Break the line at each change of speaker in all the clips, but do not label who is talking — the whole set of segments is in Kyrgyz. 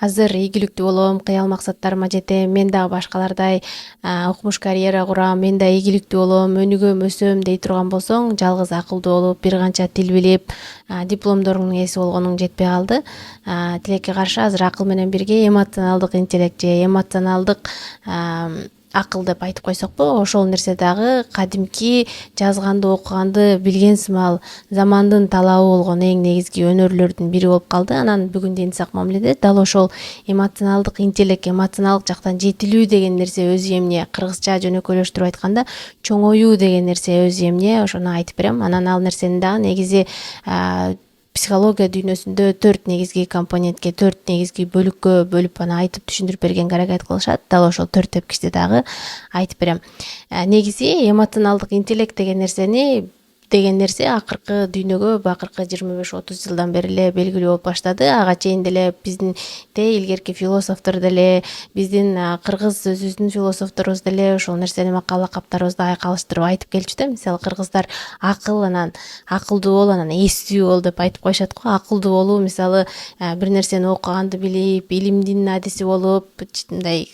азыр ийгиликтүү болом, кыял максаттарыма жетем, мен дагы башкалардай окумуш карьера курам, мен да ийгиликтүү болом, өнүгөм, өсөм дей турган болсоң, жалгыз акылдуу болуп, бир канча тил билип, дипломдоруңдун ээси болгонуң жетпей калды. Тилекке каршы азыр акыл менен бирге эмоционалдык интеллект же эмоционалдык акыл деп айтып койсокпу, ошол нерсе дагы кадимки жазганды, окуганды билген сымал замандын талабы болгон эң негизги өнөрлөрдүн бири болуп калды. Анан бүгүнкү инсак мамиледе дал ошол эмоционалдык интеллект, эмоционалдык жактан жетилүү деген нерсе өзү эмне, кыргызча жөнөкөйлөштүрүп айтканда чоңоюу деген нерсе өзү эмне, ошону айтып берем. Анан ал нерсени дагы негизи психология дүйнөсүндө 4 негизги компонентке, 4 негизги бөлүккө бөлүп аны айтып түшүндүрүп бергенге аракет кылышат. Дал ошол 4 тепкичти дагы айтып берем. Негизи эмоционалдык интеллект деген нерсе акыркы дүйнөгө акыркы 25-30 жылдан бери эле белгилүү болуп баштады. Ага чейин деле биздин илгерки философтор деле, биздин кыргыз өзүбүздүн философторубуз деле ошол нерсени макал-лакаптарыбызда айкалыштырып айтып келчү да. Мисалы кыргыздар анан акылдуу бол, анан эстүү бол деп айтып коюшат го. Акылдуу болуу мисалы бир нерсени окуганды билип, илимдин адиси болуп, мындай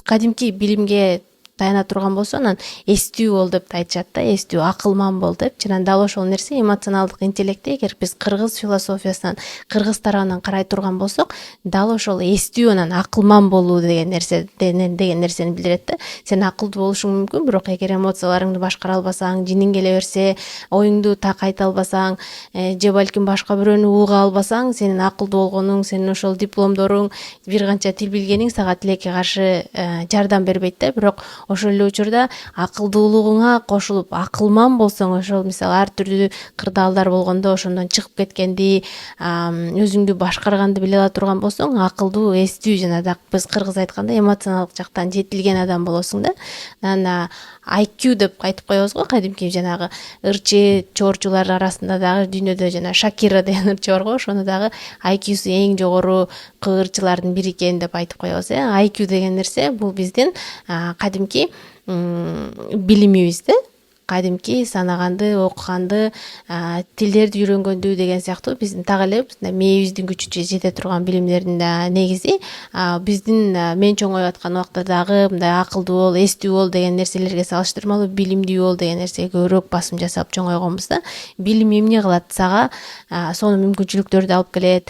кадимки билимге таяна турган болсо, анан эстүү бол деп айтышат да, эстүү, акылман бол депчи. Анан дал ошол нерсе эмоционалдык интеллектти эгер биз кыргыз философиясынан, кыргыз тарабынан карай турган болсок, дал ошол эстүү анан акылман болуу деген нерсени билдирет да. Сен акылдуу болушуң мүмкүн, бирок эгер эмоцияларыңды башкара албасаң, жиниң келе берсе, оюңду так айта албасаң, же балким башка бирөөнү уга албасаң, сенин акылдуу болгонуң, сенин ошол дипломдоруң, бир канча тил билгениң сага тилекке каршы жардам бербейт да. Бирок ошол эле учурда акылдуулугуңа кошулуп акылман болсоң, ошол мисалы ар түрдүү кырдаалдар болгондо ошондон чыгып кеткенди, өзүңдү башкарганды биле ала турган болсоң, акылдуу, эстүү жана да биз кыргыз айтканда эмоционалдык жактан жетилген адам болосуң да. Анан IQ деп айтып коебуз го, кадимки жанагы ырчы чоорчулар арасында дагы дүйнөдө жана Шакира деген ырчы бар го, ошону дагы IQ-су эң жогору ырчылардын бири экен деп айтып коебуз. IQ деген нерсе бул биздин кадимки билимибиз да. Кадимки санаганды, окуганды, тилдерди үйрөнгөндү деген сыяктуу биздин так эле мээбиздин күчү жете турган билимдердин негизи биздин мен чоңоюп аткан убакта дагы мындай акылдуу бол, эстүү бол деген нерселерге салыштырмалуу билимдүү бол деген нерсеге көбүрөөк басым жасап чоңойгонбуз да. Билим эмне кылат сага? Сонун мүмкүнчүлүктөрдү алып келет,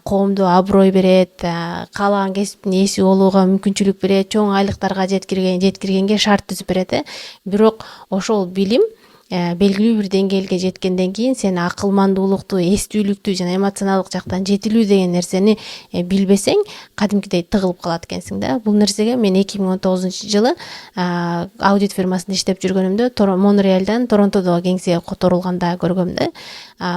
коомдо аброй берет, каалаган кесиптин ээси болууга мүмкүнчүлүк берет, чоң айлыктарга жеткиргенге шарт түзүп берет. Бирок ошол билим белгилүү бир деңгээлге жеткенден кийин сен акылмандуулукту, эстүүлүктү жана эмоционалдык жактан жетилүү деген нерсени билбесең, кадимкидей тыгылып калат экенсиң да. Бул нерсеге мен 2019-жылы аудит фирмасында иштеп жүргөнүмдө Монреалдан Торонтодо кеңсе которулганда көргөм да.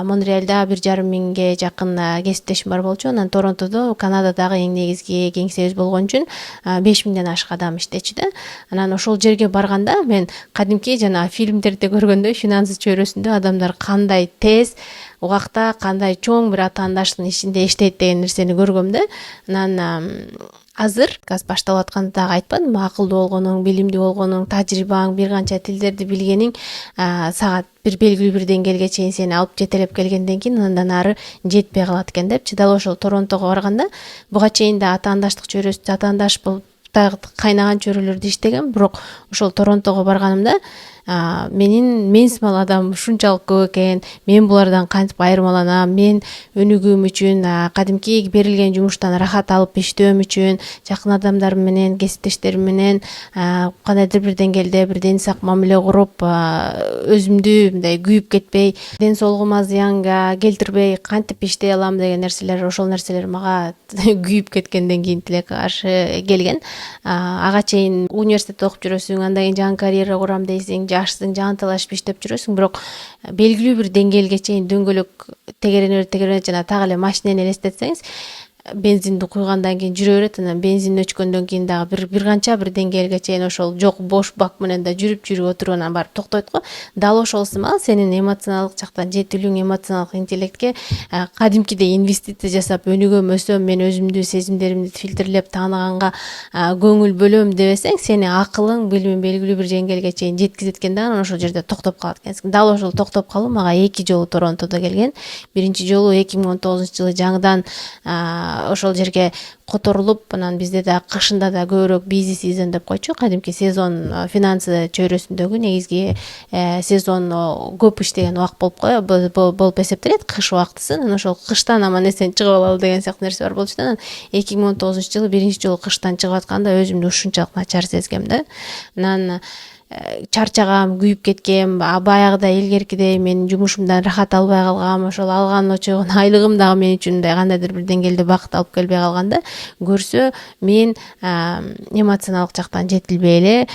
Монреалда 1,5 миңге жакын кесиптешим бар болчу. Анан Торонтодо, Канададагы эң негизги кеңсебиз болгон үчүн 5 миңден ашык адам иштечү да. Анан ошол жерге барганда мен кадимки жана фильмдерде көргөндөй финанс чөйрөсүндө адамдар кандай тез убакта, кандай чоң бир атаандаштын ичинде иштейт деген нерсени көргөм да. Анан азыр газ башталып атканда дагы айтпадымбы, акылдуу болгонуң, билимдүү болгонуң, тажрыйбаң, бир канча тилдерди билгениң сага бир белгилүү бир деңгээлге чейин сени алып жетелеп келгенден кийин андан ары жетпей калат экен депчи. Дал ошол Торонтого барганда буга чейин да атаандаштык чөйрөсүндө атаандаш болуп кайнаган чөйрөлөрдө иштегем, бирок ошол Торонтого барганымда мен сымал адам ушунчалык көп экен, мен булардан кантип айырмаланам, мен өнүгүүм үчүн, кадимки берилген жумуштан рахат алып иштөөм үчүн, жакын адамдарым менен, кесиптештерим менен кандайдыр бир деңгээлде бир ден сак мамиле куруп, өзүмдү мындай күйүп кетпей, ден соолугума зыян келтирбей кантип иштей алам деген нерселер, ошол нерселер мага күйүп кеткенден кийин тилекке каршы келген. Ага чейин университетте окуп жүрөсүң, андан кийин жаңы карьера курам дейсиң, жашсың, жан талашып иштеп жүрөсүң, бирок белгилүү бир деңгээлге чейин дөңгөлөк тегерене жана так эле машинени элестетсеңиз, бензинди куйгандан кийин жүрө берет. Анан бензин өчкөндөн кийин дагы бир канча бир деңгээлге чейин ошол жок бош бак менен да жүрүп отуруп анан барып токтойт го. Дал ошол сымал сенин эмоционалдык жактан жетилүүң, эмоционалдык интеллектке кадимкидей инвестиция жасап өнүгөм, өсөм, мен өзүмдү, сезимдеримди фильтрлеп тааныганга көңүл бөлөм дебесең, сени акылың, билимиң белгилүү бир деңгээлге чейин жеткизет экен да, анан ошол жерде токтоп калат экенсиң. Дал ошол токтоп калуу мага 2 жолу Торонтодо келген. Биринчи жолу 2019-жылы жаңыдан ошол жерге которулуп, анан бизде да кышында да көбүрөөк busy season деп койчу, кадимки сезон, финансы чөйрөсүндөгү негизги сезон көп иштеген убакыт болуп коет, болуп эсептелет кыш убактысы. Анан ошол кыштан аман эсен чыгып алалы деген сыяктуу нерсе бар болчу да. Анан 2019-жылы биринчи жолу кыштан чыгып атканда өзүмдү ушунчалык начар сезгем да. Анан чарчагам, күйүп кеткем, баягыдай илгеркидей мен жумушумдан рахат албай калгам, ошол алган очогон айлыгым дагы мен үчүн мындай кандайдыр бир деңгээлде бакыт алып келбей калганда көрсө, мен эмоционалдык жактан жетилбей эле,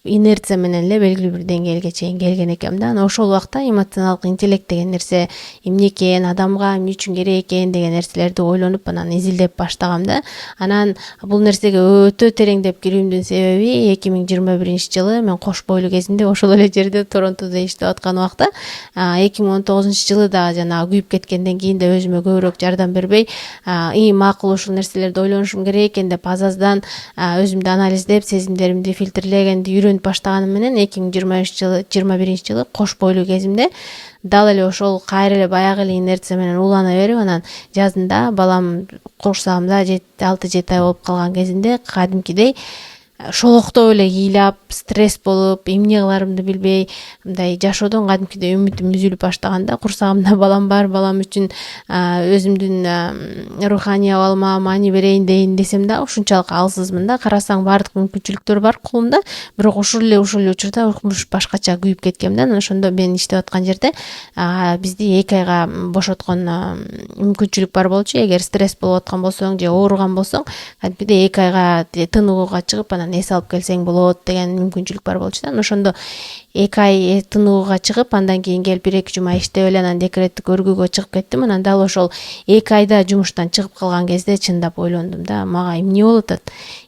инерция менен эле белгилүү бир деңгээлге чейин келген экенмин да. Анан ошол убакта эмоционалдык интеллект деген нерсе эмне экен, адамга эмне үчүн керек экен деген нерселерди ойлонуп, анан изилдеп баштагам да. Анан бул нерсеге өтө тереңдеп кирүүмдүн себеби 2021-жылы мен кош бойлуу кезимде ошол эле жерде Торонтодо иштеп аткан убакта 2019-жылы да жанагы күйүп кеткенден кийин да өзүмө көбүрөөк жардам бербей, макул ушул нерселерди ойлонушум керек экен деп азаздан өзүмдү анализдеп, сезимдеримди фильтрлегенди үйрөнүп баштаганым менен 2021-жылы кош бойлуу кезимде дал эле ошол кайра эле баягы эле инерция менен улана берип, анан жазында балам курсагымда 6-7 ай болуп калган кезинде кадимкидей шолоктоп эле кыйлап, стресс болуп, эмне кыларымды билбей, мындай жашоодон кадимкидей үмүтүм үзүлүп баштаганда, курсагымда балам бар, балам үчүн өзүмдүн руханий абалыма маани берейин дейин десем да ушунчалык алсызмын да. Карасаң баардык мүмкүнчүлүктөр бар колумда, бирок ушул эле учурда укмуш башкача күйүп кеткем да. Анан ошондо мен иштеп аткан жерде бизди 2 айга бошоткон мүмкүнчүлүк бар болчу. Эгер стресс болуп аткан болсоң же ооруган болсоң, кадимкидей 2 айга тынууга чыгып, анан эс алып келсең болот деген мүмкүнчүлүк бар болчу да. Ошондо 2 ай тынууга чыгып, андан кийин келип 1-2 жума иштеп эле анан декреттик өргүүгө чыгып кеттим. Анан дал ошол 2 айда жумуштан чыгып калган кезде чындап ойлондум да, мага эмне болуп атат?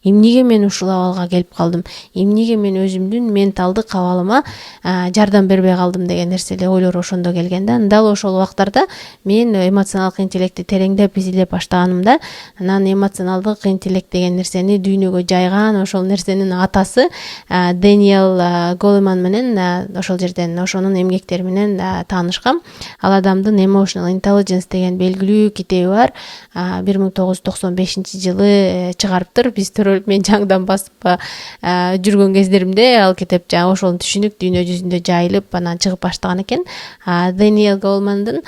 Эмнеге мен ушул абалга келип калдым? Эмнеге мен өзүмдүн менталдык абалыма жардам бербей калдым деген нерселер ойлор ошондо келген да. Дал ошол убактарда мен эмоционалдык интеллектти тереңдеп изилдеп баштаганымда, анан эмоционалдык интеллект деген нерсени дүйнөгө жайган ошол нерсенин атасы Дэниел Големан менен ошол жерден ошонун эмгектери менен таанышкам. Ал адамдын Emotional Intelligence деген белгилүү китеби бар. 1995-жылы чыгарыптыр. Биз төрөлүп мен жаңыдан басып жүргөн кездеримде ал китеп жаңы ошол түшүнүк дүйнө жүзүндө жайылып анан чыгып баштаган экен. Дэниел Големандын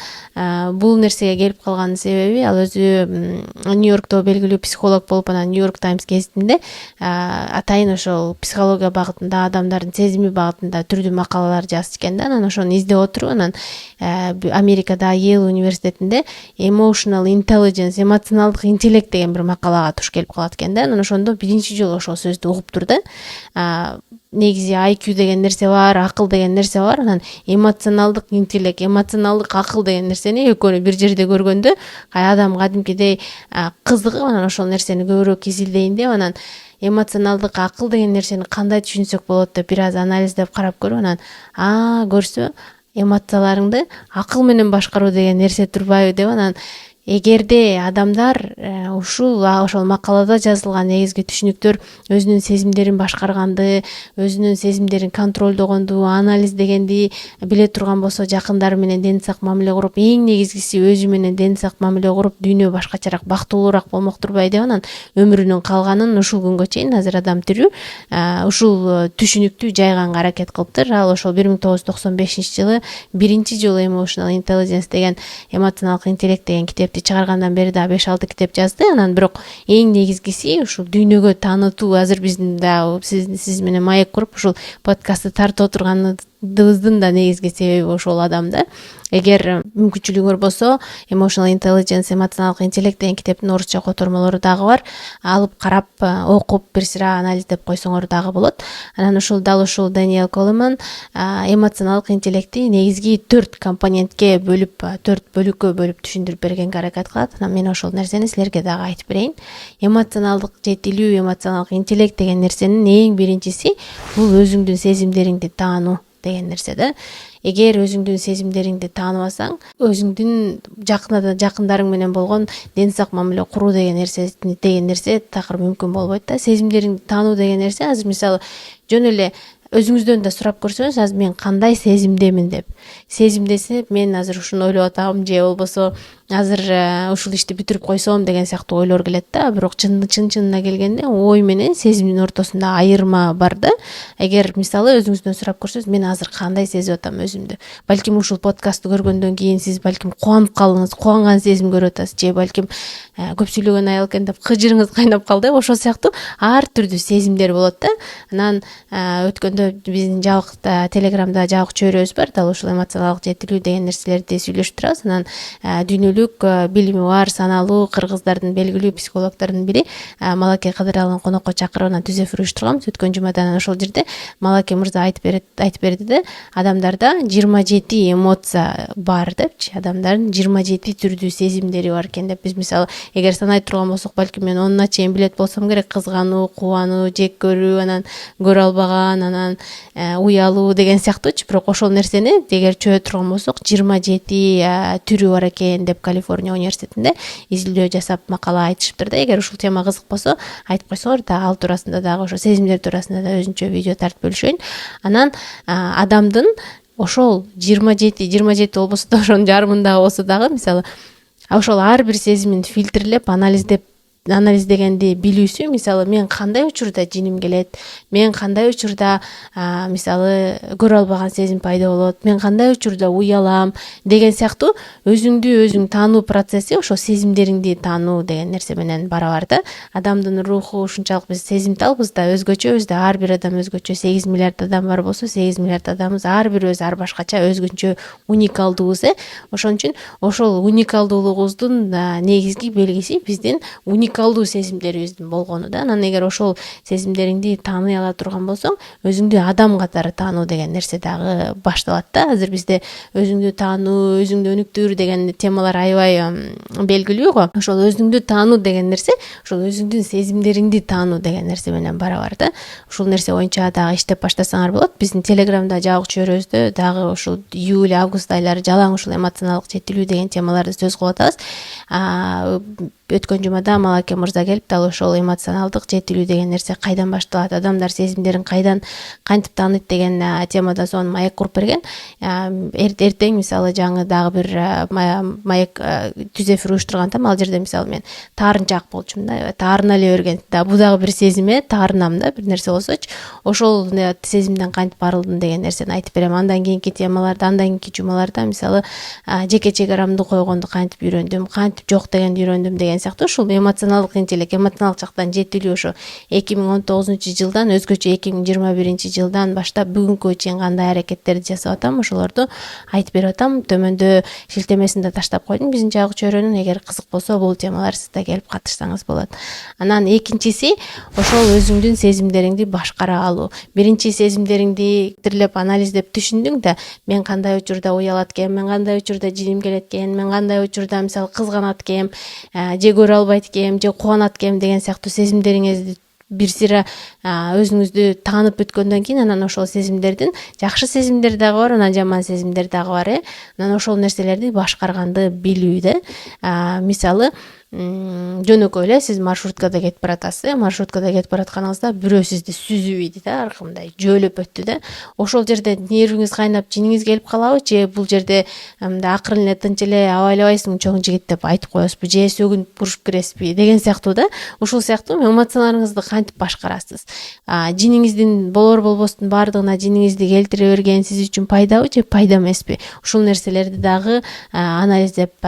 бул нерсеге келип калганын себеби, ал өзү Нью-Йоркто белгилүү психолог болуп, анан Нью-Йорк Таймс гезитинде атайын ошол психология багытында, адамдардын сезими багытында түрдүү макалалар жазып экен да. Анан ошону издеп отуруп, анан Америкада Йейл университетинде Emotional Intelligence, эмоционалдык интеллект деген бир макалага туш келип калат экен да. Анан ошондо биринчи жолу ошол сөздү угуптур да. Негизи IQ деген нерсе бар, акыл деген нерсе бар. Анан эмоционалдык интеллект, эмоционалдык акыл деген нерсени экөөнү бир жерде көргөндө, адам кадимкидей кызыгып, анан ошол нерсени көбүрөөк изилдейин деп, анан эмоционалдык акыл деген нерсени кандай түшүнсөк болот деп бир аз анализдеп карап көрүп, анан көрсө эмоцияларыңды акыл менен башкаруу деген нерсе турбайбы деп, анан эгерде адамдар ошол макалада жазылган негизги түшүнүктөр өзүнүн сезимдерин башкарганды, өзүнүн сезимдерин контролдогонду, анализдегенди биле турган болсо, жакындары менен ден сак мамиле куруп, эң негизгиси өзү менен ден сак мамиле куруп, дүйнө башкачараак, бактылуураак болмок турбайбы деп, анан өмүрүнүн калганын ушул күнгө чейин азыр адам тирүү ушул түшүнүктү жайганга аракет кылыптыр. Ал ошол 1995-жылы биринчи жолу Emotional Intelligence деген, эмоционалдык интеллект деген китепти чыгаргандан бери да 5-6 китеп жазды. Анан бирок эң негизгиси ушул дүйнөгө таанытуу, азыр биздин да сиз менен маек куруп ушул подкастты тартып отурганыбыздын да негизги себеби ошол адам да. Эгер мүмкүнчүлүгүңөр болсо, Emotional Intelligence, эмоционалдык интеллект деген китептин орусча котормолору дагы бар. Алып карап, окуп, бир сыра анализдеп койсоңор дагы болот. Анан дал ушул Дэниел Големан эмоционалдык интеллектти негизги 4 компонентке бөлүп, 4 бөлүккө бөлүп түшүндүрүп бергенге аракет кылат. Анан мен ошол нерсени силерге дагы айтып берейин. Эмоционалдык жетилүү, эмоционалдык интеллект деген нерсенин эң биринчиси бул өзүңдүн сезимдериңди таануу деген нерсе да. Эгер өзүңдүн сезимдериңди тааныбасаң, өзүңдүн жакындарың менен болгон ден сак мамиле куруу деген нерсе такыр мүмкүн болбойт да. Сезимдериңди таануу деген нерсе, азыр мисалы жөн эле өзүңүздөн да сурап көрсөңүз, азыр мен кандай сезимдемин деп. Сезим десе, мен азыр ушуну ойлоп атам, же болбосо азыр ушул ишти бүтүрүп койсом деген сыяктуу ойлор келет да. Бирок чынына келгенде ой менен сезимдин ортосунда айырма бар да. Эгер мисалы өзүңүздөн сурап көрсөңүз, мен азыр кандай сезип атам өзүмдү, балким ушул подкастты көргөндөн кийин сиз балким кубанып калдыңыз, кубанган сезим көрүп атасыз, же балким көп сүйлөгөн аял экен деп кыжырыңыз кайнап калды. Ошол сыяктуу ар түрдүү сезимдер болот да. Анан өткөндө биздин жабык телеграмда жабык чөйрөбүз бар, дал ушул эмоционалдык жетилүү деген нерселерди сүйлөшүп турабыз. Анан дүйнөлүк билими бар, саналуу кыргыздардын белгилүү психологдордун бири Малаке Кадыралын конокко чакырып анан түз эфир уюштурганбыз өткөн жумада. Анан ошол жерде Малаке мырза айтып берди да, адамдарда 27 эмоция бар депчи, адамдардын 27 түрдүү сезимдери бар экен деп. Биз мисалы эгер санай турган болсок, балким мен 10 чейин билет болсом керек: кызгануу, кубануу, жек көрүү, анан көрө албаган, анан уялуу деген сыяктуучу. Бирок ошол нерсени эгер чөбө турган болсок, 27 түрү бар экен деп Калифорния университетинде изилдөө жасап макала айтышыптыр да. Эгер ушул тема кызык болсо айтып койсоңор, да ал туурасында дагы, ошо сезимдер туурасында да өзүнчө видео тартып бөлүшөйүн. Анан адамдын ошол 27 болбосо да, ошонун жарымында болсо дагы, мисалы ошол ар бир сезимин фильтрлеп анализдегенди билүүсү. Мисалы мен кандай учурда жиним келет, мен кандай учурда мисалы көрө албаган сезим пайда болот, мен кандай учурда уялам деген сыяктуу өзүңдү өзүң таануу процесси ошо сезимдериңди таануу деген нерсе менен барабар да. Адамдын руху ушунчалык, биз сезимталбыз да, өзгөчөбүз да. Ар бир адам өзгөчө. 8 миллиард адам бар болсо, 8 миллиард адамыбыз ар бирибиз ар башкача, өзгөчө, уникалдуубуз. Ошон үчүн ошол уникалдуулугубуздун негизги белгиси биздин уникалдуу сезимдерибиздин болгону да. Анан эгер ошол сезимдериңди тааный ала турган болсоң, өзүңдү адам катары таануу деген нерсе дагы башталат да. Азыр бизде өзүңдү таануу, өзүңдү өнүктүр деген темалар аябай белгилүү го. Ошол өзүңдү таануу деген нерсе ошол өзүңдүн сезимдериңди таануу деген нерсе менен барабар да. Ушул нерсе боюнча дагы иштеп баштасаңар болот. Биздин телеграмда жабык чөйрөбүздө дагы ушул июль, август айлары жалаң ушул эмоционалдык жетилүү деген темаларды сөз кылып атабыз. Өткөн жумада Малаке мырза келип, дал ошол эмоционалдык жетилүү деген нерсе кайдан башталат, адамдар сезимдерин кайдан кантип тааныйт деген темада сонун маек куруп берген. Эртең мисалы жаңы дагы бир маек түз эфир уюштургантам. Ал жерде мисалы мен таарынчаак болчумун да, таарына эле берген. Бул дагы бир сезим, таарынам да, бир нерсе болсочу. Ошол сезимден кантип арылдым деген нерсени айтып берем. Андан кийинки темаларда, андан кийинки жумаларда мисалы жеке чекарамды койгонду кантип үйрөндүм, кантип жок дегенди үйрөндүм деген сыяктуу ушул эмоционалдык интеллект, эмоционалдык жактан жетилүү ошо 2019-жылдан өзгөчө 2021-жылдан баштап бүгүнкү чейин кандай аракеттерди жасап атам, ошолорду айтып берип атам. Төмөндө шилтемесин да таштап койдум биздин жабык чөйрөнүн. Эгер кызык болсо, бул темалар сиз да келип катышсаңыз болот. Анан экинчиси ошол өзүңдүн сезимдериңди башкара алуу. Биринчи сезимдериңди тирлеп анализдеп түшүндүң да, мен кандай учурда уялат экем, мен кандай учурда жиним келет экен, мен кандай учурда мисалы кызганат экем, же көрө албайт экем, же кубанат экем деген сыяктуу сезимдериңизди бир сыйра өзүңүздү таанып бүткөндөн кийин, анан ошол сезимдердин жакшы сезимдер дагы бар, анан жаман сезимдер дагы бар. Анан ошол нерселерди башкарганды билүү да. Мисалы жөнөкөй эле сиз маршруткада кетип баратасыз. Маршруткада кетип баратканыңызда бирөө сизди сүзүп ийди да, аркымдай жөөлөп өттү да. Ошол жерде нервиңиз кайнап, жиниңиз келип калабы, же бул жерде акырын эле тынч эле абайлабайсың чоң жигит деп айтып коесузбу, же сөгүнүп бурушуп киресизби деген сыяктуу да. Ушул сыяктуу эмоцияларыңызды кантип башкарасыз? Жиниңиздин болор болбостун баардыгына жиниңизди келтире берген сиз үчүн пайдабы же пайда эмеспи? Ушул нерселерди дагы анализдеп,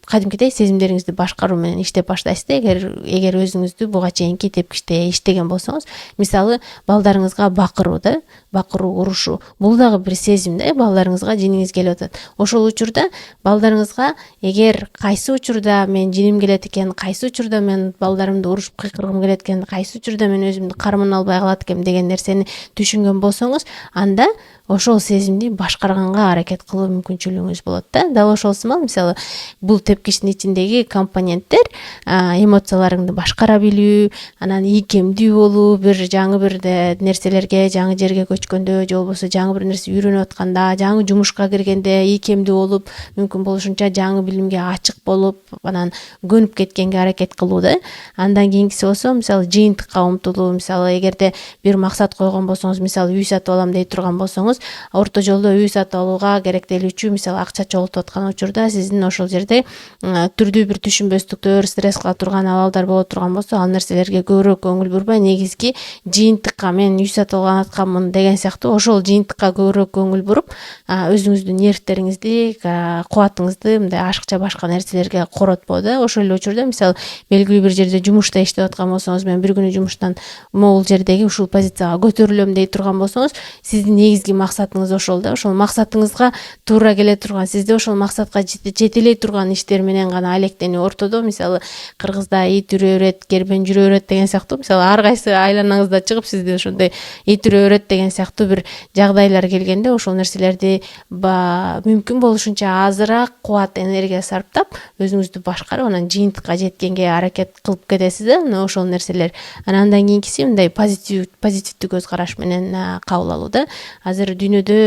кадимкидей сезимдериңизди башкаруу менен иштеп баштайсыз да. Эгер өзүңүздү буга чейинки тепкичте иштеген болсоңуз, мисалы балдарыңызга бакыруу да, бакыруу, урушуу, бул дагы бир сезим да. Балдарыңызга жиниңиз келип атат. Ошол учурда балдарыңызга эгер кайсы учурда мен жиним келет экен, кайсы учурда мен балдарымды урушуп кыйкыргым келет экен, кайсы учурда мен өзүмдү кармана албай калат экем деген нерсени түшүнгөн болсоңуз, анда ошол сезимди башкарганга аракет кылуу мүмкүнчүлүгүңүз болот да. Дал ошол сымал мисалы бул тепкичтин ичиндеги компоненттер эмоцияларыңды башкара билүү, анан ийкемдүү болуу, бир жаңы бир нерселерге, жаңы жерге көчкөндө, же болбосо жаңы бир нерсе үйрөнүп атканда, жаңы жумушка киргенде ийкемдүү болуп, мүмкүн болушунча жаңы билимге ачык болуп, анан көнүп кеткенге аракет кылуу да. Андан кийинкиси болсо мисалы жыйынтыкка умтулуу, мисалы мисалы эгерде бир максат койгон болсоңуз, мисалы үй сатып алам дей турган болсоңуз, орто жолдо үй сатып алууга керектелүүчү мисалы акча чогултуп аткан учурда сиздин ошол жерде түрдүү бир түшүнбөстүктөр, стресс кыла турган абалдар боло турган болсо, ал нерселерге көбүрөөк көңүл бурбай, негизги жыйынтыкка мен үй сатып алган атканмын деген сыяктуу ошол жыйынтыкка көбүрөөк көңүл буруп, өзүңүздүн нервтериңизди, кубатыңызды мындай ашыкча башка нерселерге коротпоо да. Ошол эле учурда мисалы белгилүү бир жерде жумушта иштеп аткан болсоңуз, мен бир күнү жумуштан могул жердеги ушул позицияга көтөрүлөм дей турган болсоңуз, сиздин негизги максатыңыз ошол да. Ошол максатыңызга туура келе турган, сизди ошол максатка жетелей турган иштер менен гана алектенип ортодо, мисалы кыргызда ит үрө берет, кербен жүрө берет деген сыяктуу, мисалы ар кайсы айланаңызда чыгып сизди ошондой ит үрө берет деген сыяктуу бир жагдайлар келгенде, ошол нерселерди мүмкүн болушунча азыраак кубат, энергия сарптап, өзүңүздү башкарып, анан жыйынтыкка жеткенге аракет кылып кетесиз да. Мына ошол нерселер. Андан кийинкиси мындай позитивдүү көз караш менен кабыл алуу да. Азыр дүйнөдө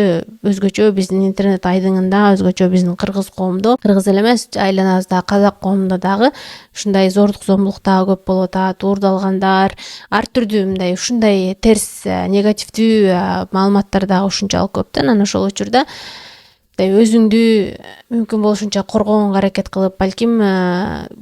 өзгөчө биздин интернет айдыңында, өзгөчө биздин кыргыз коомдо, кыргыз эле эмес, айланабызда казак коомунда дагы ушундай зордук зомбулук дагы көп болуп атат. Уурдалгандар, ар түрдүү мындай ушундай терс, негативдүү маалыматтар дагы ушунчалык көп да. Анан ошол учурда өзүңдү мүмкүн болушунча коргоонго аракет кылып, балким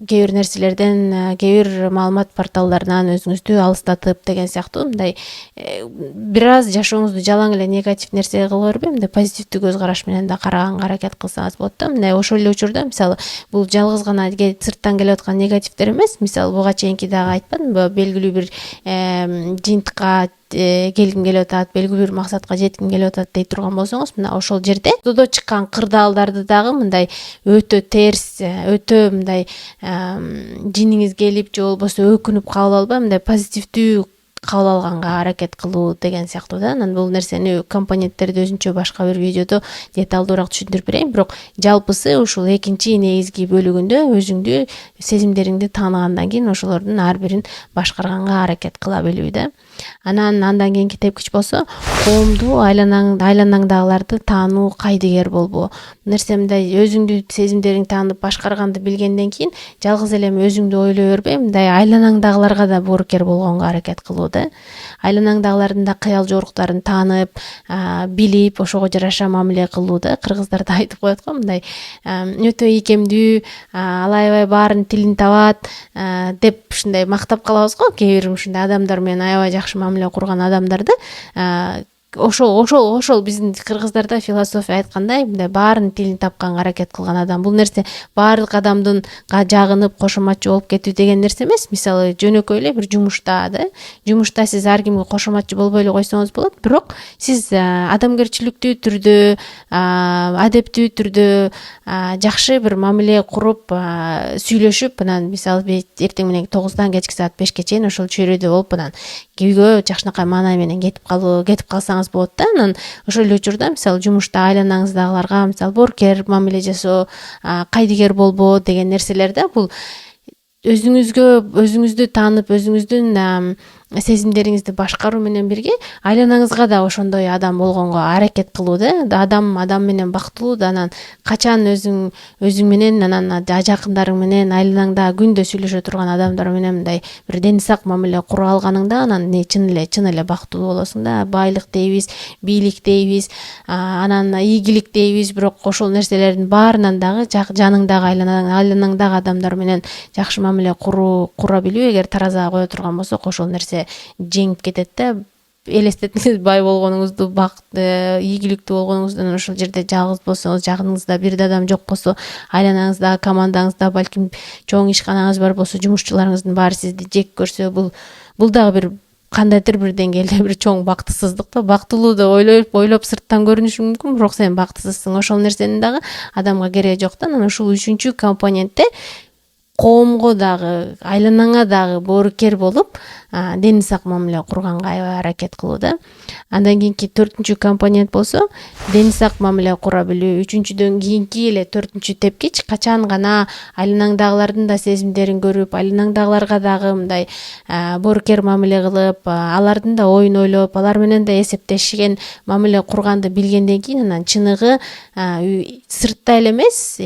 кээ бир нерселерден, кээ бир маалымат порталдарынан өзүңүздү алыстатып деген сыяктуу мындай бир аз жашооңузду жалаң эле негатив нерсе кыла бербей, мындай позитивдүү көз караш менен да караганга аракет кылсаңыз болот да. Мындай ошол эле учурда мисалы бул жалгыз гана сырттан келип аткан негативдер эмес, мисалы буга чейинки дагы айтпадымбы, белгилүү бир жыйынтыкка келгим келип атат, белгилүү бир максатка жетким келип атат дей турган болсоңуз, мына ошол жерде ортодо чыккан кырдаалдарды дагы мындай өтө терс, өтө мындай жиниңиз келип же болбосо өкүнүп кабыл албай, мындай позитивдүү кабыл алганга аракет кылуу деген сыяктуу да. Анан бул нерсени компоненттерди өзүнчө башка бир видеодо деталдуураак түшүндүрүп берейин, бирок жалпысы ушул экинчи негизги бөлүгүндө өзүңдү, сезимдериңди тааныгандан кийин ошолордун ар бирин башкарганга аракет кыла билүү да. Андан кийинки тепкич болсо, коомду, айланаңдагыларды таануу, кайдыгер болбоо. Бул нерсе мындай өзүңдү, сезимдериңди таанып башкарганды билгенден кийин жалгыз эле өзүңдү ойлой бербей, мындай айланаңдагыларга да боорукер болгонго аракет кылуу да. Айланаңдагылардын да кыял жоруктарын таанып, билип, ошого жараша мамиле кылуу да. Кыргыздарда айтып коет го, мындай өтө ийкемдүү, ал аябай баарынын тилин табат деп ушундай мактап калабыз го. Кээ бир ушундай адамдар менен аябай жакшы мамиле курган адамдарды, ошол биздин кыргыздарда философия айткандай, мындай баарынын тилин тапканга аракет кылган адам. Бул нерсе баардык адамдын жагынып кошоматчы болуп кетүү деген нерсе эмес. Мисалы жөнөкөй эле бир жумушта да, жумушта сиз ар кимге кошоматчы болбой эле койсоңуз болот, бирок сиз адамгерчиликтүү түрдө, адептүү түрдө, жакшы бир мамиле куруп, сүйлөшүп, анан мисалы эртең менен 9-дан кечки саат 5-ке чейин ошол чөйрөдө болуп, анан үйгө жакшынакай маанай менен кетип калсаңыз болот да. Анан ошол эле учурда мисалы жумушта айланаңыздагыларга мисалы боорукер мамиле жасоо, кайдыгер болбоо деген нерселер да. Бул өзүңүздү таанып, өзүңүздүн сезимдериңизди башкаруу менен бирге айланаңызга да ошондой адам болгонго аракет кылуу да. Адам менен бактылуу да. Анан качан өзүң менен, анан жакындарың менен, айланаңда күндө сүйлөшө турган адамдар менен мындай бир дени сак мамиле кура алганыңда, анан чын эле бактылуу болосуң да. Байлык дейбиз, бийлик дейбиз, анан ийгилик дейбиз, бирок ошол нерселердин баарынан дагы жаныңдагы, айланаңдагы адамдар менен жакшы мамиле кура билүү эгер таразага кое турган болсок, ошол нерсе жеңип кетет да. Элестетиңиз бай болгонуңузду, ийгиликтүү болгонуңузду, ошол жерде жалгыз болсоңуз, жагыңызда бир да адам жок болсо, айланаңызда, командаңызда, балким чоң ишканаңыз бар болсо, жумушчуларыңыздын баары сизди жек көрсө, бул дагы бир кандайдыр бир деңгээлде бир чоң бактысыздык да. Бактылуу да ойлоп сырттан көрүнүшү мүмкүн, бирок сен бактысызсың. Ошол нерсенин дагы адамга кереги жок да. Анан ушул үчүнчү компонентте коомго дагы, айланаңа дагы боорукер болуп, дени сак мамиле курганга аябай аракет кылуу да. Андан кийинки 4-үнчү компонент болсо, дени сак мамиле кура билүү. 3-үнчүдөн кийинки эле 4-үнчү тепкич, качан гана айланаңдагылардын да сезимдерин көрүп, айланаңдагыларга дагы мындай боорукер мамиле кылып, алардын да оюн ойлоп, алар менен да эсептешкен мамиле курганды билгенден кийин, анан чыныгы сыртта эле эмес,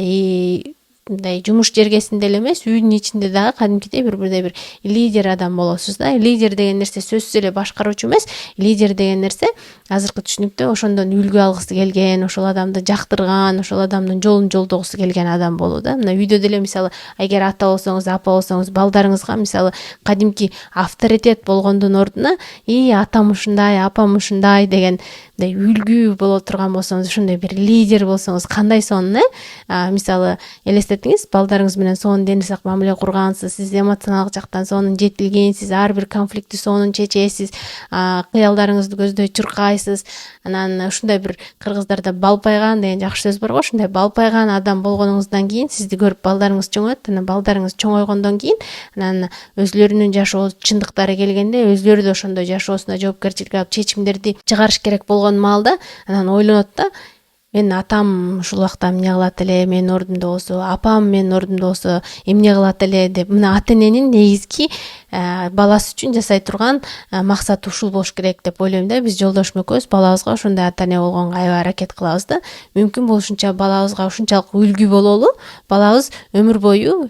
мындай жумуш жергесинде эле эмес, үйдүн ичинде дагы кадимкидей бирдей бир лидер адам болосуз да. Лидер деген нерсе сөзсүз эле башкаруучу эмес, лидер деген нерсе азыркы түшүнүктө ошондон үлгү алгысы келген, ошол адамды жактырган, ошол адамдын жолун жолдогусу келген адам болуу да. Мына үйдө деле мисалы эгер ата болсоңуз, апа болсоңуз, балдарыңызга мисалы кадимки авторитет болгондун ордуна атам ушундай, апам ушундай деген мындай үлгү боло турган болсоңуз, ушундай бир лидер болсоңуз кандай сонун мисалы элестетиңиз, балдарыңыз менен сонун дени сак мамиле кургансыз, сиз эмоционалдык жактан сонун жетилгенсиз, ар бир конфликтти сонун чечесиз, кыялдарыңызды көздөй чуркайсыз. Анан ушундай бир кыргыздарда балпайган деген жакшы сөз бар го, ушундай балпайган адам болгонуңуздан кийин сизди көрүп балдарыңыз чоңоет, анан балдарыңыз чоңойгондон кийин анан өзлөрүнүн жашоо чындыктары келгенде өзлөрү да ошондой жашоосуна жоопкерчилик алып чечимдерди чыгарыш керек болгон маалда анан ойлонот да, менин атам ушул убакта эмне кылат эле, менин ордумда болсо, апам менин ордумда болсо эмне кылат эле деп. Мына ата эненин негизги баласы үчүн жасай турган максаты ушул болуш керек деп ойлойм да. Биз жолдошум экөөбүз балабызга ошондой ата эне болгонго аябай аракет кылабыз да. Мүмкүн болушунча балабызга ушунчалык үлгү бололу, балабыз өмүр бою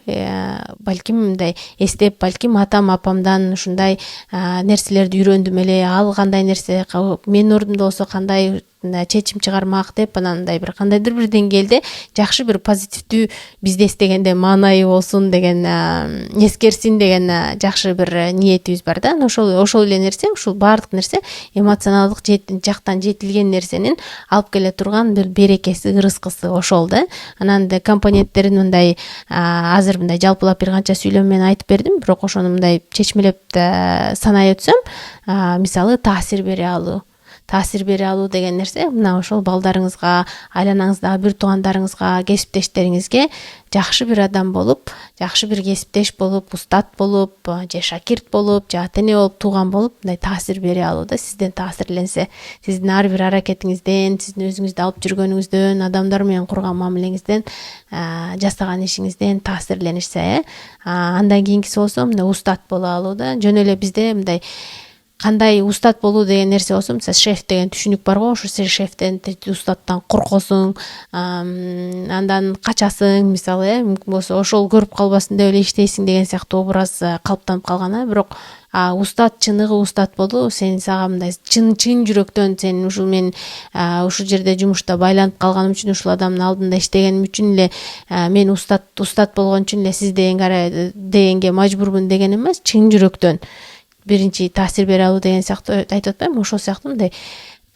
балким мындай эстеп, балким атам апамдан ушундай нерселерди үйрөндүм эле, ал кандай нерсе менин ордумда болсо кандай чечим чыгармак деп, анан мындай бир кандайдыр бир деңгээлде жакшы бир позитивдүү бизди эстегенде маанайы болсун деген, эскерсин деген жакшы бир ниетибиз бар да. Ошол эле нерсе, ушул баардык нерсе эмоционалдык жактан жетилген нерсенин алып келе турган бир берекеси, ырыскысы ошол да. Анан компоненттерин мындай азыр мындай жалпылап бир канча сүйлөм менен айтып бердим, бирок ошону мындай чечмелеп санай өтсөм, мисалы таасир бере алуу деген нерсе мына ошол балдарыңызга, айланаңыздагы бир туугандарыңызга, кесиптештериңизге жакшы бир адам болуп, жакшы бир кесиптеш болуп, устат болуп, же шакирт болуп, же ата эне болуп, тууган болуп мындай таасир бере алуу да. Сизден таасирленсе, сиздин ар бир аракетиңизден, сиздин өзүңүздү алып жүргөнүңүздөн, адамдар менен курган мамилеңизден, жасаган ишиңизден таасирленишсе, андан кийинкиси болсо мындай устат боло алуу да. Жөн эле бизде мындай кандай устат болуу деген нерсе болсо, мисалы шеф деген түшүнүк бар го, ошо сен шефтен, устаттан коркосуң, андан качасың мисалы, мүмкүн болсо ошол көрүп калбасын деп эле иштейсиң деген сыяктуу образ калыптанып калган. Бирок устат, чыныгы устат болуу, сен сага мындай чын жүрөктөн сен ушул мен ушул жерде жумушта байланып калганым үчүн, ушул адамдын алдында иштегеним үчүн эле мен устат болгон үчүн эле сиз дегенге мажбурмун деген эмес, чын жүрөктөн биринчи таасир бере алуу деген сыяктуу айтып атпаймынбы, ошол сыяктуу мындай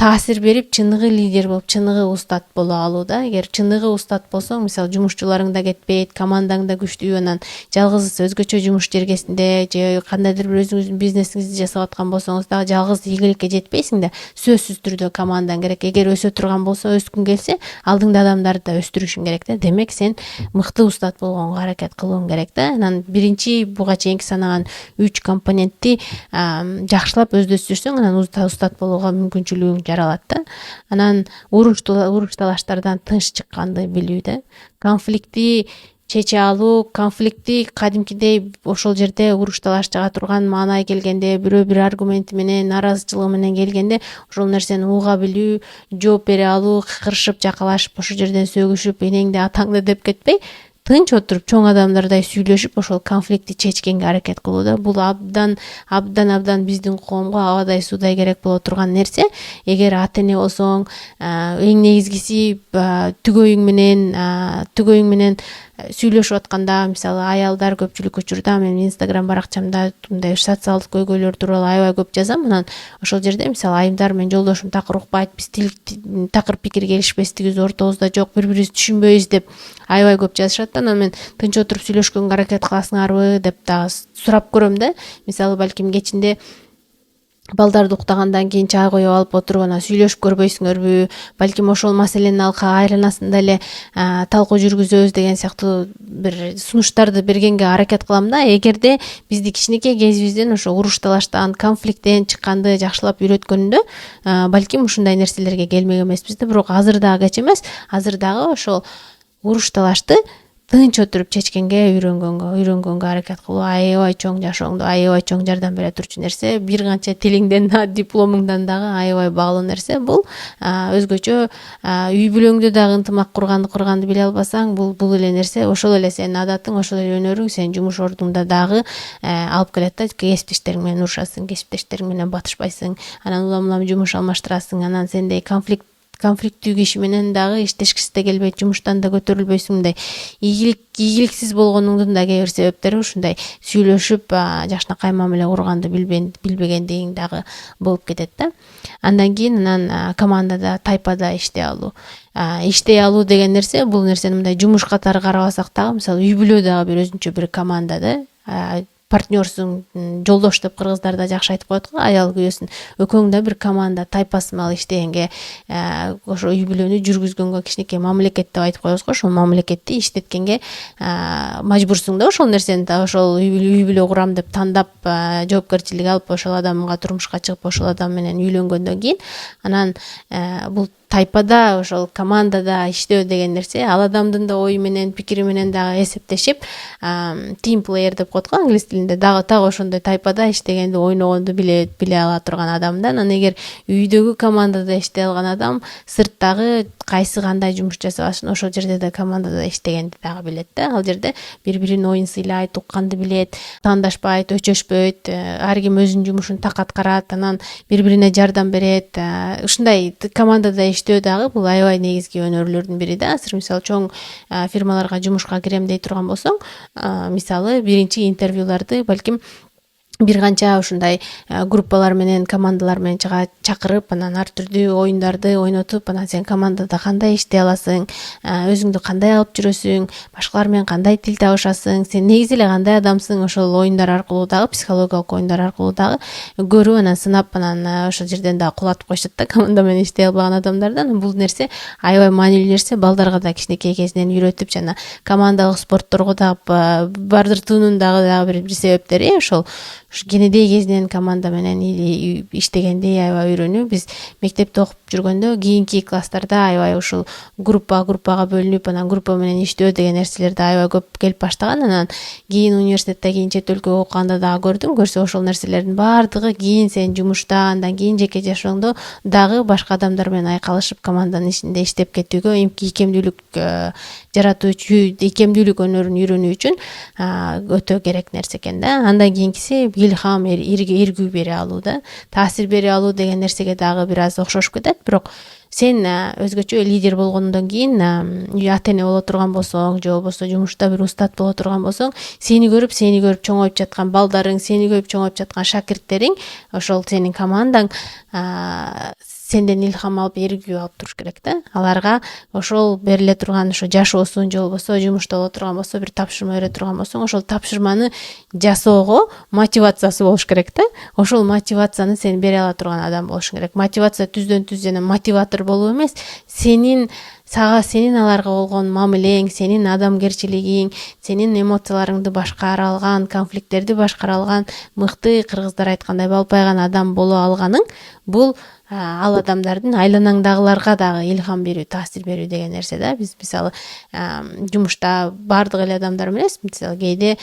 таасир берип, чыныгы лидер болуп, чыныгы устат боло алуу да. Эгер чыныгы устат болсоң, мисалы жумушчуларың да кетпейт, командаң да күчтүү, анан жалгыз өзгөчө жумуш жергесинде же кандайдыр бир өзүңүздүн бизнесиңизди жасап аткан болсоңуз дагы жалгыз ийгиликке жетпейсиң да, сөзсүз түрдө командаң керек. Эгер өсө турган болсо, өскүң келсе, алдыңда адамдарды да өстүрүшүң керек да. Демек сен мыкты устат болгонго аракет кылууң керек да. Анан биринчи буга чейинки санаган 3 компонентти жакшылап өздөштүрсөң, анан устат болууга мүмкүнчүлүгүң жаралат да. Анан уруш талаштардан тынч чыкканды билүү да. Конфликтти чече алуу, конфликтти кадимкидей ошол жерде уруш талаш чыга турган маанай келгенде, бирөө бир аргументи менен, наразычылыгы менен келгенде ошол нерсени уга билүү, жооп бере алуу, кырышып, жакалашып, ошол жерден сөгүшүп, энеңди, атаңды деп кетпей, тынч отуруп чоң адамдардай сүйлөшүп ошол конфликтти чечкенге аракет кылуу да. Бул абдан биздин коомго абадай суудай керек боло турган нерсе. Эгер ата эне болсоң, эң негизгиси түгөйүң менен сүйлөшүп атканда, мисалы аялдар көпчүлүк учурда мен Instagram баракчамда мындай социалдык көйгөйлөр тууралуу аябай көп жазам. Анан ошол жерде мисалы айымдар менен жолдошум такыр укпайт, биз такыр пикир келишпестигибиз ортобузда жок, бири-бирибизди түшүнбөйбүз деп аябай көп жазышат. Анан мен тынч отуруп сүйлөшкөнгө аракет кыласыңарбы деп дагы сурап көрөм да. Мисалы балким кечинде балдарды уктагандан кийин чай коюп алып отуруп анан сүйлөшүп көрбөйсүңөрбү, балким ошол маселенин айланасында эле талкуу жүргүзөбүз деген сыяктуу бир сунуштарды бергенге аракет кылам да. Эгерде бизди кичинекей кезибизден ошо уруш талаштан, конфликттен чыкканды жакшылап үйрөткөндө, балким ушундай нерселерге келмек эмеспиз да. Бирок азыр дагы кеч эмес, азыр дагы ошол уруш талашты тынч отуруп чечкенге үйрөнгөнгө аракет кылуу аябай чоң жашооңдо аябай чоң жардам бере турчу нерсе. Бир канча тилиңден да дипломуңдан дагы аябай баалуу нерсе бул. Өзгөчө үй бүлөңдө дагы ынтымак курганды биле албасаң, бул эле нерсе ошол эле сенин адатың, ошол эле өнөрүң сенин жумуш ордуңда дагы алып келет да. Кесиптештериң менен урушасың, кесиптештериң менен батышпайсың, анан улам жумуш алмаштырасың, анан сендей конфликттүү киши менен дагы иштешкиси да келбейт, жумуштан да көтөрүлбөйсүң. Мындай ийгиликсиз болгонуңдун да кээ бир себептери ушундай сүйлөшүп жакшынакай мамиле курганды билбегендигиң дагы болуп кетет да. Андан кийин командада, тайпада иштей алуу деген нерсе, бул нерсени мындай жумуш катары карабасак дагы, мисалы үй бүлө дагы бир өзүнчө бир команда да. Партнерсуң, жолдош деп кыргыздар да жакшы айтып коет го, аял күйөөсүн экөөң да бир команда, тайпасымал иштегенге, ошо үй бүлөнү жүргүзгөнгө кичинекей мамлекет деп айтып коебуз го, ошол мамлекетти иштеткенге мажбурсуң да. Ошол нерсени да ошол үй бүлө курам деп тандап, жоопкерчилик алып, ошол адамга турмушка чыгып, ошол адам менен үйлөнгөндөн кийин анан бул тайпада, ошол командада иштөө деген нерсе, ал адамдын да ою менен, пикири менен дагы эсептешип, team player деп коет го англис тилинде, дагы ошондой тайпада иштегенди, ойногонду биле ала турган адам да. Анан эгер үйдөгү командада иштей алган адам сырттагы кайсы кандай жумуш жасабасын, ошол жерде да командада иштегенди дагы билет да. Ал жерде бири-бирин оюн сыйлайт, укканды билет, таандашпайт, өчөшпөйт, ар ким өзүнүн жумушун так аткарат, анан бири-бирине жардам берет. Ушундай командада иштөө дагы бул аябай негизги өнөрлөрдүн бири да. Азыр мисалы чоң фирмаларга жумушка кирем дей турган болсоң, мисалы биринчи интервьюларды балким бир канча ушундай группалар менен, командалар менен чакырып, анан ар түрдүү оюндарды ойнотуп, анан сен командада кандай иштей аласың, өзүңдү кандай алып жүрөсүң, башкалар менен кандай тил табышасың, сен негизи эле кандай адамсың, ошол оюндар аркылуу дагы, психологиялык оюндар аркылуу дагы көрүп, анан сынап, анан ошол жерден дагы кулатып коюшат да команда менен иштей албаган адамдардан. Бул нерсе аябай маанилүү нерсе, балдарга да кичинекей кезинен үйрөтүп, жана командалык спортторго дагы бардыртуунун дагы бир себептери ошол кенедей кезинен команда менен иштегенди аябай үйрөнүү. Биз мектепте окуп жүргөндө кийинки класстарда аябай ушул группага бөлүнүп, анан группа менен иштөө деген нерселерди аябай көп келип баштаган. Анан кийин университетте, кийин чет өлкөгө окуганда дагы көрсө ошол нерселердин баардыгы кийин сен жумушта, андан кийин жеке жашооңдо дагы башка адамдар менен айкалышып, команданын ичинде иштеп кетүүгө, ийкемдүүлүк жаратуу үчүн, ийкемдүүлүк өнөрүн үйрөнүү үчүн өтө керек нерсе экен да. Андан кийинкиси илхам, эргүү бере алуу да. Таасир бере алуу деген нерсеге дагы бир аз окшошуп кетет, бирок сен өзгөчө лидер болгондон кийин, ата эне боло турган болсоң, же болбосо жумушта бир устат боло турган болсоң, сени көрүп чоңоюп жаткан балдарың, сени көрүп чоңоюп жаткан шакирттериң, ошол сенин командаң сенден илхам алып, эргүү алып туруш керек да. Аларга ошол бериле турган ошо жашоосун, же болбосо жумушта боло турган болсо, бир тапшырма бере турган болсоң, ошол тапшырманы жасоого мотивациясы болуш керек да. Ошол мотивацияны сен бере ала турган адам болушуң керек. Мотивация түздөн-түз жана мотиватор болуу эмес, сенин аларга болгон мамилең, сенин адамгерчилигиң, сенин эмоцияларыңды башкара алган, конфликттерди башкара алган, мыкты, кыргыздар айткандай, балпайган адам боло алганың, бул ал адамдардын айланаңдагыларга дагы илхам берүү, таасир берүү деген нерсе да. Биз мисалы жумушта баардык эле адамдар эмес, мисалы кээде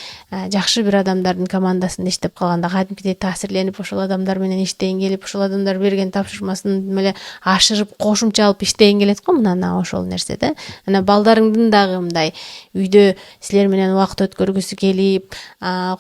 жакшы бир адамдардын командасында иштеп калганда кадимкидей таасирленип, ошол адамдар менен иштегиң келип, ошол адамдар берген тапшырмасын эле ашырып, кошумча алып иштегиң келет го. Мына ошол нерсе да. Анан балдарыңдын дагы мындай үйдө силер менен убакыт өткөргүсү келип,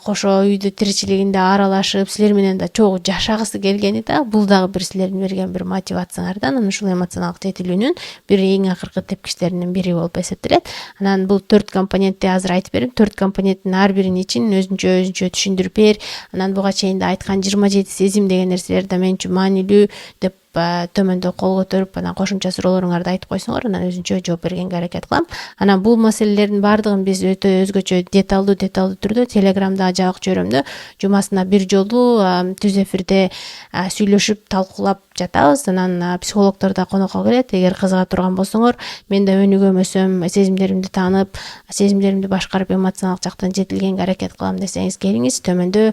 кошо үйдө тиричилигинде аралашып, силер менен да чогуу жашагысы келгени да, бул дагы бир силердин берген бир мотивацияңардан, анан ушул эмоционалдык жетилүүнүн бир эң акыркы тепкичтеринин бири болуп эсептелет. Анан бул 4 компонентти азыр айтып берем. 4 компоненттин ар биринин ичин өзүнчө түшүндүрүп бер. Анан буга чейин да айткан 27 сезим деген нерселер да мен үчүн маанилүү деп төмөндө кол көтөрүп, анан кошумча суроолоруңарды айтып койсоңор, анан өзүнчө жооп бергенге аракет кылам. Анан бул маселелердин баардыгын биз өтө өзгөчө деталдуу түрдө Телеграмда жабык чөйрөмдө жумасына бир жолу түз эфирде сүйлөшүп, талкуулап жатабыз. Анан психологдор да конокко келет. Эгер кызыга турган болсоңор, мен да өнүгөмөсөм, сезимдеримди таанып, сезимдеримди башкарып, эмоционалдык жактан жетилгенге аракет кылам десеңиз, келиңиз. Төмөндө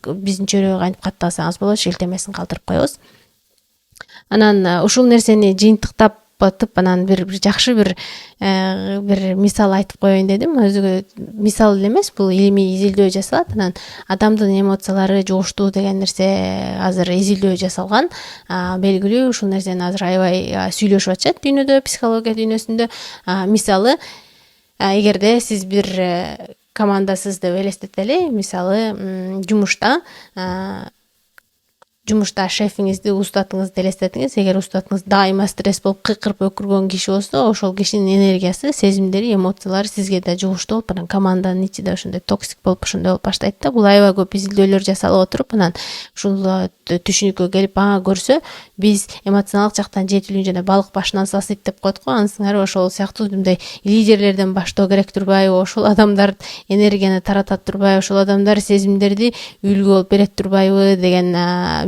биздин чөйрөгө кантип катталсаңыз болот, шилтемесин калтырып коебуз. Анан ушул нерсени жыйынтыктап атып анан бир жакшы бир мисал айтып коеюн дедим. Өзүгө мисал эле эмес, бул илимий изилдөө жасалат. Анан адамдын эмоциялары жугуштуу деген нерсе азыр изилдөө жасалган. Белгилүү ушул нерсени азыр аябай сүйлөшүп атышат дүйнөдө, психология дүйнөсүндө. Мисалы, эгерде сиз бир командасыз деп элестетели, мисалы жумушта шефиңизди, устатыңызды элестетиңиз. Эгер устатыңыз дайыма стресс болуп кыйкырып өкүргөн киши болсо, ошол кишинин энергиясы, сезимдери, эмоциялары сизге да жугуштуу болуп, анан команданын ичи да ошондой токсик болуп, ошондой болуп баштайт да. Бул аябай көп изилдөөлөр жасалып отуруп, анан ушул түшүнүккө келип көрсө, биз эмоционалдык жактан жетилүүнү жана балык башынан сасыйт деп коет го. Анысыңар ошол сыяктуу мындай лидерлерден баштоо керек турбайбы? Ошол адамдар энергияны таратат турбайбы? Ошол адамдар сезимдерди үлгү болуп берет турбайбы деген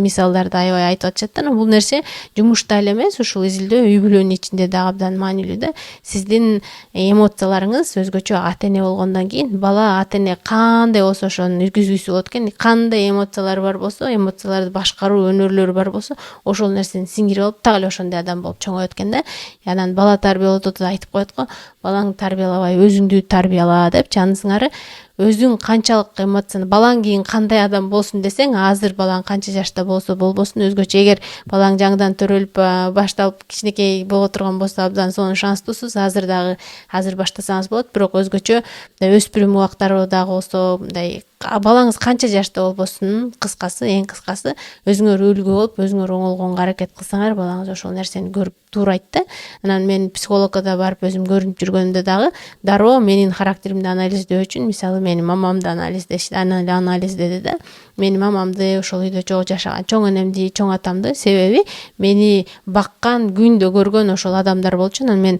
мисалдарды аябай айтып атышат да. Бул нерсе жумушта эле эмес, ушул изилдөө үй бүлөнүн ичинде да абдан маанилүү да. Сиздин эмоцияларыңыз өзгөчө ата эне болгондон кийин, бала ата эне кандай болсо ошону үгүзгүсү болот экен. Кандай эмоциялары бар болсо, эмоцияларды башкаруу өнөрлөрү бар болсо, ошол нерсени сиңирип алып, так эле ошондой адам болуп чоңоет экен да. Анан бала тарбиялоодо да айтып коет го, балаңды тарбиялабай өзүңдү тарбияла депчи. Анысыңары өзүң канчалык эмоцияны, балаң кийин кандай адам болсун десең, азыр балаң канча жашта болсо болбосун, өзгөчө эгер балаң жаңыдан төрөлүп башталып кичинекей боло турган болсо, абдан сонун шанстуусуз. Азыр баштасаңыз болот, бирок өзгөчө өспүрүм убактары дагы болсо, мындай балаңыз канча жашта болбосун, кыскасы, эң кыскасы өзүңөр үлгү болуп, өзүңөр оңолгонго аракет кылсаңар, балаңыз ошол нерсени көрүп туурайт да. Анан мен психологко да барып өзүм көрүнүп жүргөндө дагы дароо менин характеримди анализдөө үчүн, мисалы, менин мамамды анализдеди да. Менин мамамды, ошол үйдө жашаган чоң энемди, чоң атамды, себеби мени баккан, күндө көргөн ошол адамдар болчу. Анан мен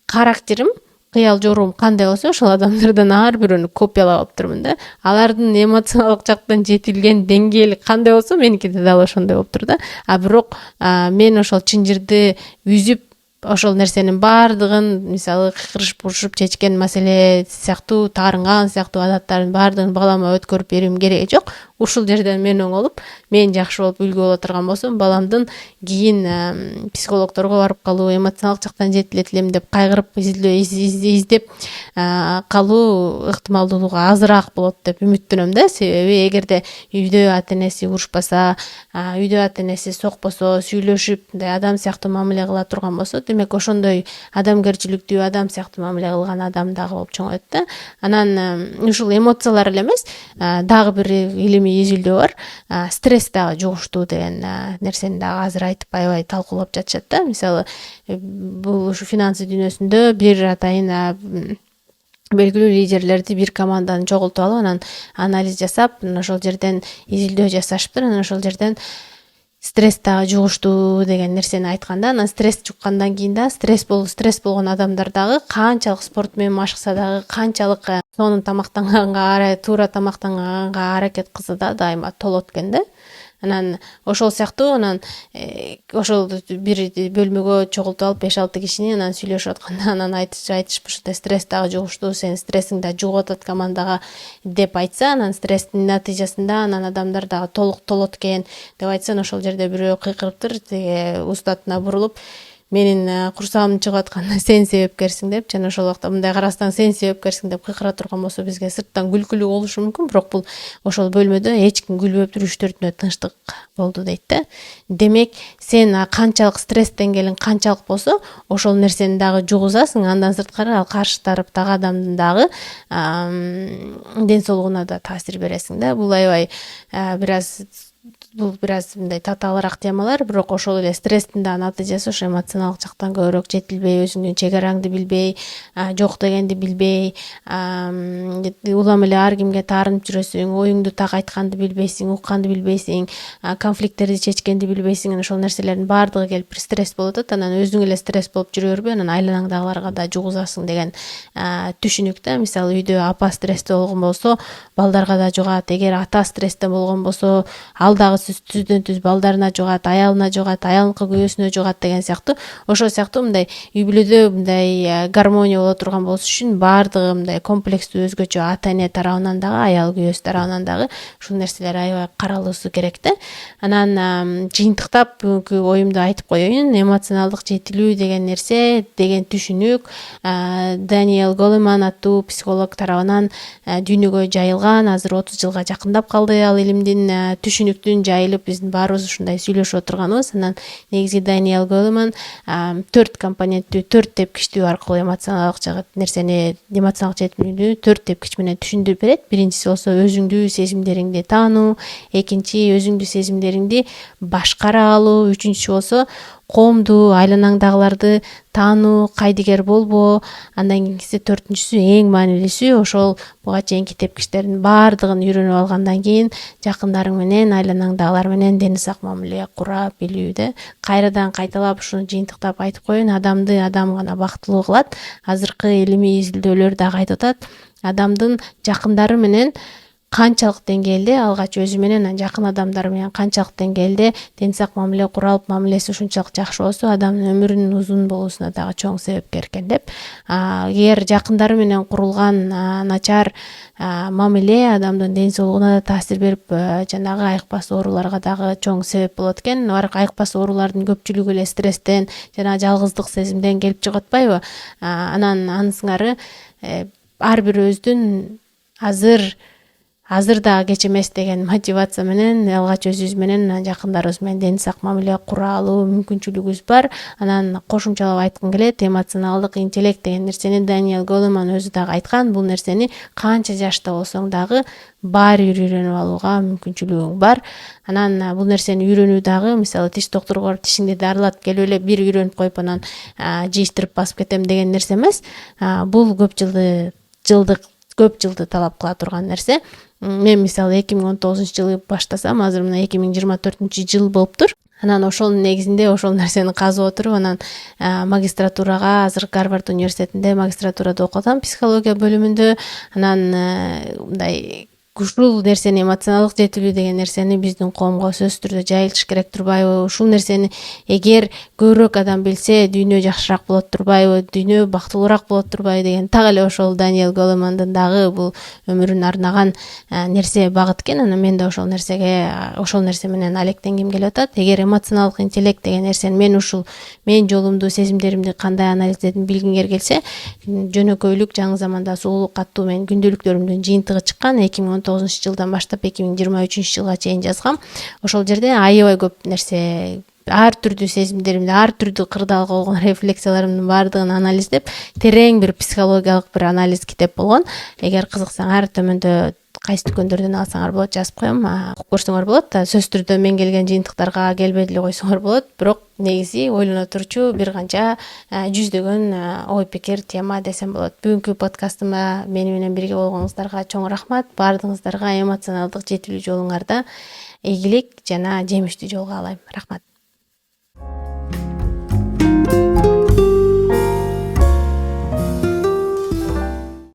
характерим, кыял жоруум кандай болсо, ошол адамдардан ар бирөөнү копиялап алыптырмын да. Алардын эмоционалдык жактан жетилген деңгээли кандай болсо, меники да дал ошондой болуптур да. Бирок мен ошол чынжырды үзүп, ошол нерсенин баардыгын, мисалы, кыйкырышып урушуп чечкен маселе сыяктуу, таарынган сыяктуу адаттардын баардыгын балама өткөрүп берүүм кереги жок. Ушул жерден мен оңолуп, мен жакшы болуп үлгү боло турган болсом, баламдын кийин психологдорго барып калуу, эмоционалдык жактан жетилет элем деп кайгырып издеп калуу ыктымалдуулугу азыраак болот деп үмүттөнөм да. Себеби эгерде үйдө ата энеси урушпаса, үйдө ата энеси сокпосо, сүйлөшүп, мындай адам сыяктуу мамиле кыла турган болсо, демек ошондой адамгерчиликтүү адам сыяктуу мамиле кылган адам дагы болуп чоңоет да. Анан ушул эмоциялар эле эмес, дагы бир илимий изилдөө бар. Стресс дагы жугуштуу деген нерсени дагы азыр айтып аябай талкуулап жатышат да. Мисалы, бул ушу финансы дүйнөсүндө бир атайын белгилүү лидерлерди, бир команданы чогултуп алып, анан анализ жасап, ошол жерден изилдөө жасашыптыр. Анан ошол жерден стресс дагы жугуштуу деген нерсени айтканда, анан стресс жуккандан кийин да, стресс болгон адамдар дагы канчалык спорт менен машыкса дагы, канчалык сонун тамактанганга, туура тамактанганга аракет кылса да, дайыма толот экен да. Анан ошол сыяктуу, анан ошол бир бөлмөгө чогултуп алып 5-6 кишини анан сүйлөшүп атканда, анан айтышып, ушундай стресс дагы жугуштуу, сенин стрессиң да жугуп атат командага деп айтса, анан стресстин натыйжасында анан адамдар дагы толот экен деп айтса, ошол жерде бирөө кыйкырыптыр, тиги устатына бурулуп, менин курсагым чыгып атканда сен себепкерсиң деп, жана ошол убакта мындай карасаң сен себепкерсиң деп кыйкыра турган болсо, бизге сырттан күлкүлүү болушу мүмкүн, бирок бул ошол бөлмөдө эч ким күлбөптүр, 3-4 мүнөт тынчтык болду дейт да. Демек, сен канчалык стресс деңгээлиң канчалык болсо, ошол нерсени дагы жугузасың. Андан сырткары ал каршы тараптагы адамдын дагы ден соолугуна да таасир бересиң да. Бул аябай бираз мындай татаалыраак темалар, бирок ошол эле стресстин да натыйжасы ошо эмоционалдык жактан көбүрөөк жетилбей, өзүңдүн чек араңды билбей, жок дегенди билбей, улам эле ар кимге таарынып жүрөсүң, оюңду так айтканды билбейсиң, укканды билбейсиң, конфликттерди чечкенди билбейсиң. Ошол нерселердин баардыгы келип бир стресс болуп атат. Анан өзүң эле стресс болуп жүрө бербей, анан айланаңдагыларга да жугузасың деген түшүнүк да. Мисалы, үйдө апа стрессте болгон болсо, балдарга да жугат. Эгер ата стрессте болгон болсо, ал дагы түздөн түз балдарына жугат, аялына жугат, аялыныкы күйөөсүнө жугат деген сыяктуу. Ошол сыяктуу мындай үй бүлөдө мындай гармония боло турган болуш үчүн баардыгы мындай комплекстүү өзгөчө ата эне тарабынан дагы, аял күйөөсү тарабынан дагы ушул нерселер аябай каралуусу керек да. Анан жыйынтыктап бүгүнкү оюмду айтып коеюн. Эмоционалдык жетилүү деген нерсе, деген түшүнүк Даниэл Големан аттуу психолог тарабынан дүйнөгө жайылган. Азыр 30 жылга жакындап калды ал илимдин, түшүнүктүн жайылып биздин баарыбыз ушундай сүйлөшүп отурганыбыз. Анан негизи Даниэл Големан 4 компоненттүү, 4 тепкичтүү аркылуу эмоционалдык нерсени, эмоционалдык жетилүүнү 4 тепкич менен түшүндүрүп берет. Биринчиси болсо өзүңдү, сезимдериңди таануу, экинчи өзүңдү, сезимдериңди башкара алуу, үчүнчүсү болсо коомду, айланаңдагыларды таануу, кайдыгер болбоо, андан кийинкиси төртүнчүсү эң маанилүүсү ошол буга чейинки тепкичтердин баардыгын үйрөнүп алгандан кийин жакындарың менен, айланаңдагылар менен ден сак мамиле кура билүү да. Кайрадан кайталап ушуну жыйынтыктап айтып коеюн, адамды адам гана бактылуу кылат. Азыркы илимий изилдөөлөр дагы айтып атат, адамдын жакындары менен канчалык деңгээлде, алгач өзү менен, анан жакын адамдары менен канчалык деңгээлде ден сак мамиле кура алып, мамилеси ушунчалык жакшы болсо, адамдын өмүрүнүн узун болуусуна дагы чоң себепкер экен деп. Эгер жакындары менен курулган начар мамиле адамдын ден соолугуна да таасир берип, жанагы айыкпас ооруларга дагы чоң себеп болот экен. Айыкпас оорулардын көпчүлүгү эле стресстен, жана жалгыздык сезимден келип чыгып атпайбы? Анан анын сыңары ар бирөөбүздүн азыр дагы кеч эмес деген мотивация менен алгач өзүбүз менен, жакындарыбыз менен ден сак мамиле кура алуу мүмкүнчүлүгүбүз бар. Анан кошумчалап айткым келет, эмоционалдык интеллект деген нерсени Даниэл Големан өзү дагы айткан. Бул нерсени канча жашта болсоң дагы баары бир үйрөнүп алууга мүмкүнчүлүгүң бар. Анан бул нерсени үйрөнүү дагы, мисалы тиш докторго барып тишиңди дарылатып келип эле бир үйрөнүп коюп анан жыйыштырып басып кетем деген нерсе эмес. Бул көп жылды талап кыла турган нерсе. Мен мисалы 2019-жылы баштасам, азыр мына 2024-жыл болуптур. Анан ошонун негизинде ошол нерсени казып отуруп, анан магистратурага, азыр Гарвард университетинде магистратурада окуп атам, психология бөлүмүндө. Анан мындай ушул нерсени, эмоционалдык жетилүү деген нерсени биздин коомго сөзсүз түрдө жайылтыш керек турбайбы? Ушул нерсени эгер көбүрөөк адам билсе, дүйнө жакшыраак болот турбайбы? Дүйнө бактылуураак болот турбайбы деген так эле ошол Даниэл Големандын дагы бул өмүрүн арнаган нерсе багыт экен. Анан мен да ошол нерсе менен алектенгим келип атат. Эгер эмоционалдык интеллект деген нерсени мен жолумду, сезимдеримди кандай анализдедим билгиңер келсе, жөнөкөйлүк жаңы заманда сулуулук аттуу менин күндөлүктөрүмдүн жыйынтыгы чыккан. 2019-жылдан баштап 2023-жылга чейин жазгам. Ошол жерде аябай көп нерсе, ар түрдүү сезимдеримди, ар түрдүү кырдаалга болгон рефлексияларымдын баардыгын анализдеп, терең бир психологиялык бир анализ китеп болгон. Эгер кызыксаңар, төмөндө кайсы дүкөндөрдөн алсаңар болот, жазып коем, окуп көрсөңөр болот. Сөзсүз түрдө мен келген жыйынтыктарга келбей деле койсоңор болот. Бирок негизи ойлоно турчу бир канча жүздөгөн ой пикир, тема десем болот. Бүгүнкү подкастыма мени менен бирге болгонуңуздарга чоң рахмат. Баардыгыңыздарга эмоционалдык жетилүү жолуңарда ийгилик жана жемиштүү жол каалайм. Рахмат.